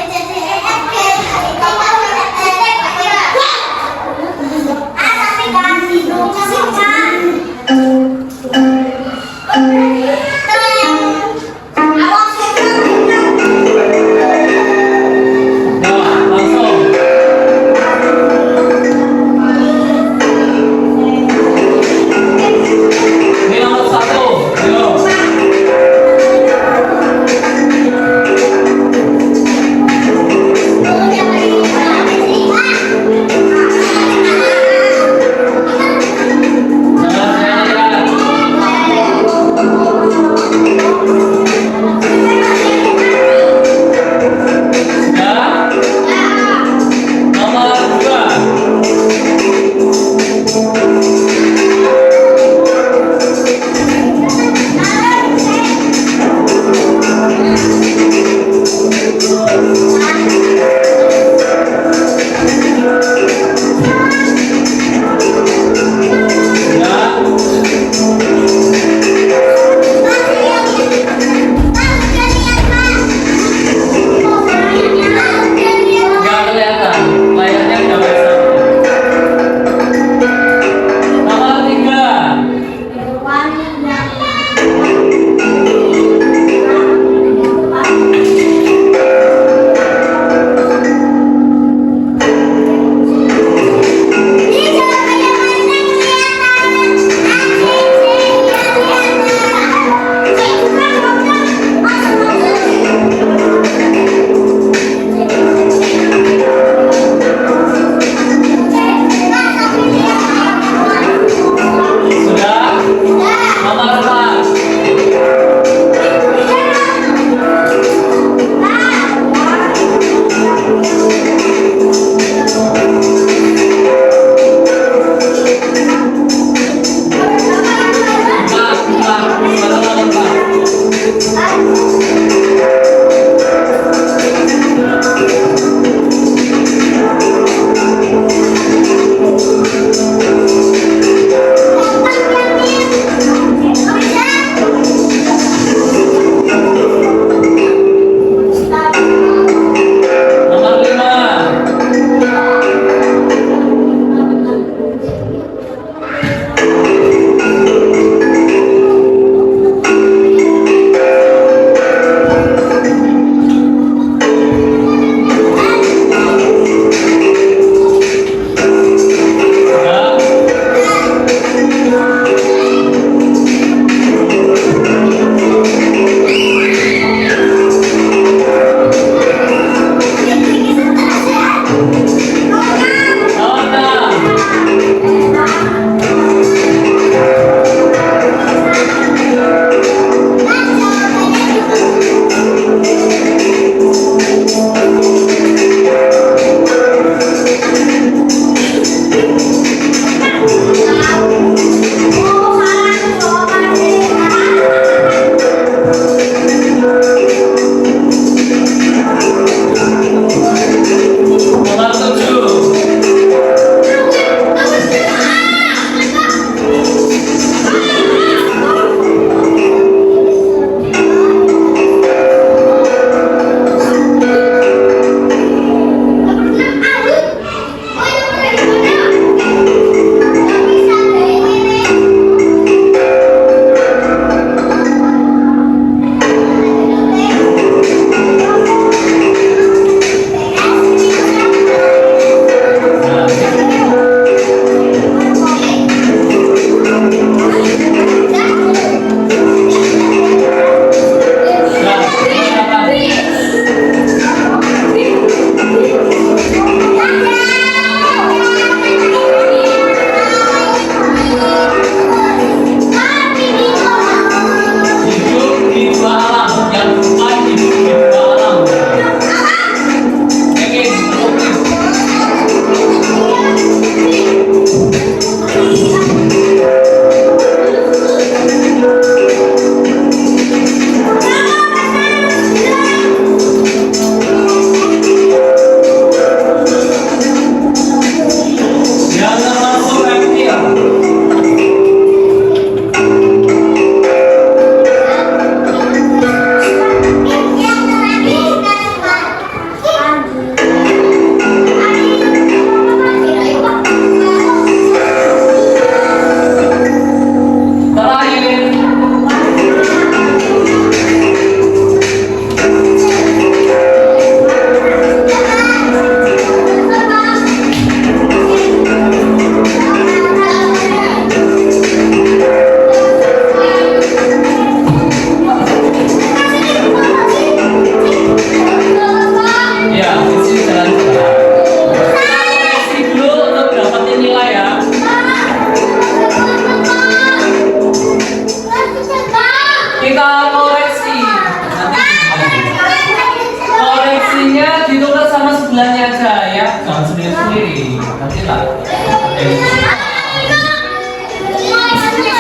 Sila.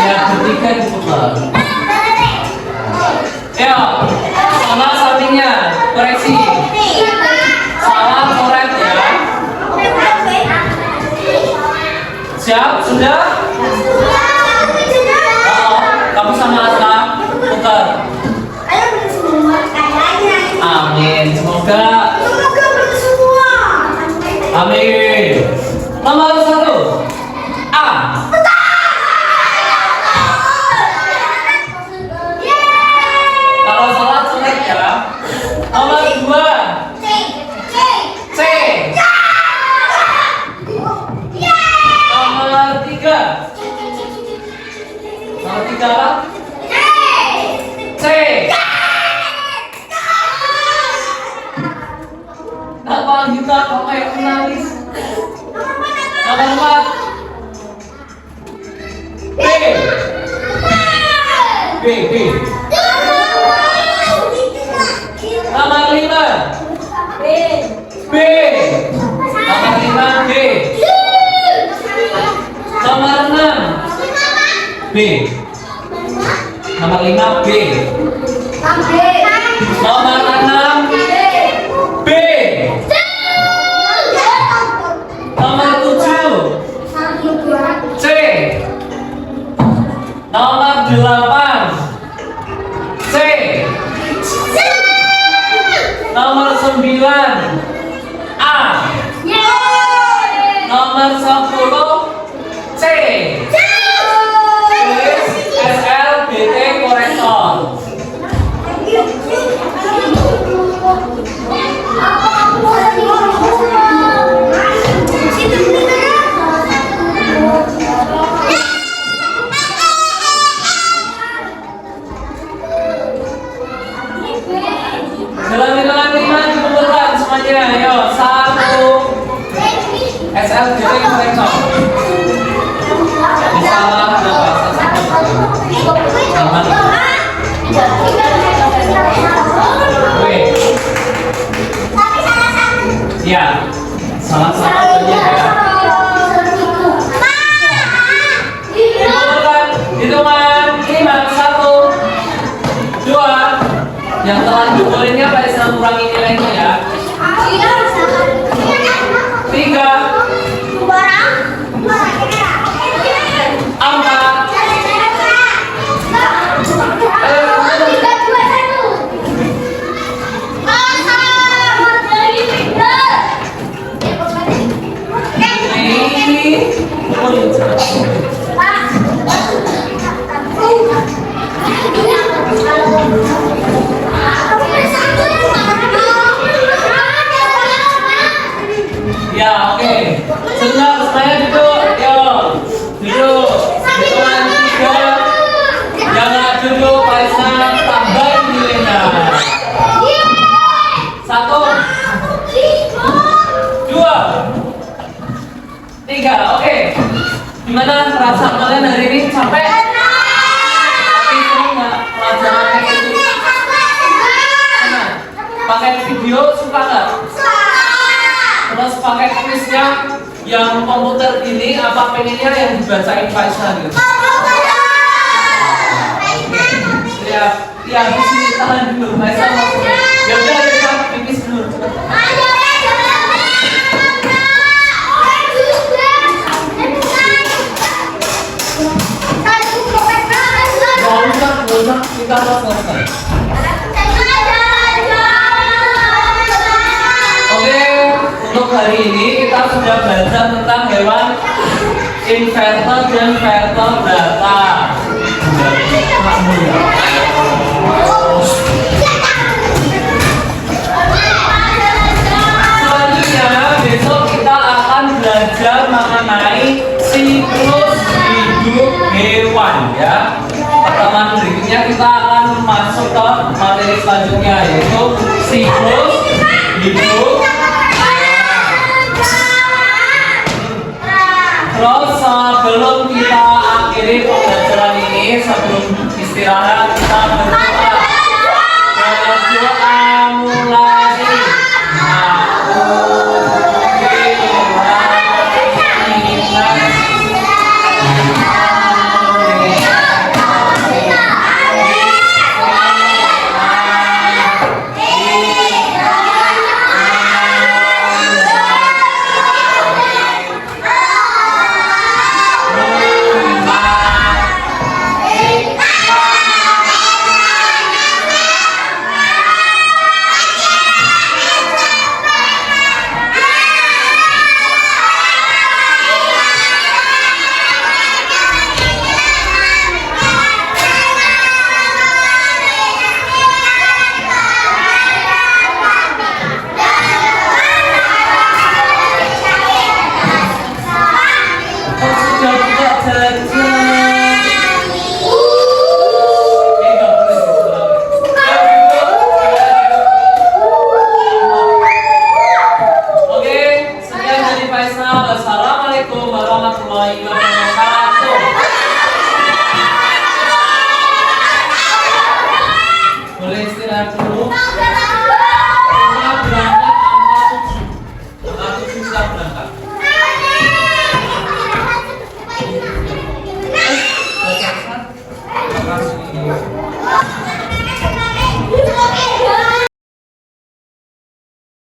Yang ketiga diputar. Ya, sama sampingnya. Koreksi. Salah coret ya. Siap? Sudah? Kamu sama Asra putar. Amin. Semoga. Amin. Nomor 1. A. Kalau salah coret ya. Nomor 2. C. Nomor 3. Nomor 3 apa? C. Kenapa kita kok kayak nangis? Nomor 4. B. B. Nomor 5. B. Nomor 5 B. Nomor 6. B. Nomor 5 B. Nomor 6 B. Nomor 7 C. Nomor 8 C. Nomor 9 A. Nomor 10 C. Tulis SLBT korektor. Jalan-jalan 5 dikumpulkan semuanya. Ayo, 1 SLBT korektor. Salah ada bahasa ya, salah satu aja ya. Hitungan 5, 1, 2. Yang telah dibukulinnya pada saat kurangi nilainya ya. 3, 4. Ya, oke. Sebentar, saya duduk. Yo, duduk. Hitungan 3. Yang nggak duduk, Paisa tambahin nilainya. 1, 2, 3. Oke. Gimana perasaan kalian hari ini? Capek? Tapi seru nggak pelajaran kayak gitu? Enak? Pakai video suka nggak? Terus pakai kuisnya yang komputer ini apa pengennya yang dibacain Faisal gitu? Ya, ya di sini tahan dulu Faisal. Ya udah ya pipis dulu. Gak usah, kita harus selesai. Oke, untuk hari ini kita sudah belajar tentang hewan inverter dan vertebrata. Selanjutnya besok kita akan belajar mengenai siklus hidup hewan ya. Pertemuan berikutnya kita akan masuk ke materi selanjutnya yaitu siklus hidup. Terus sebelum kita akhiri pembelajaran ini, sebelum istirahat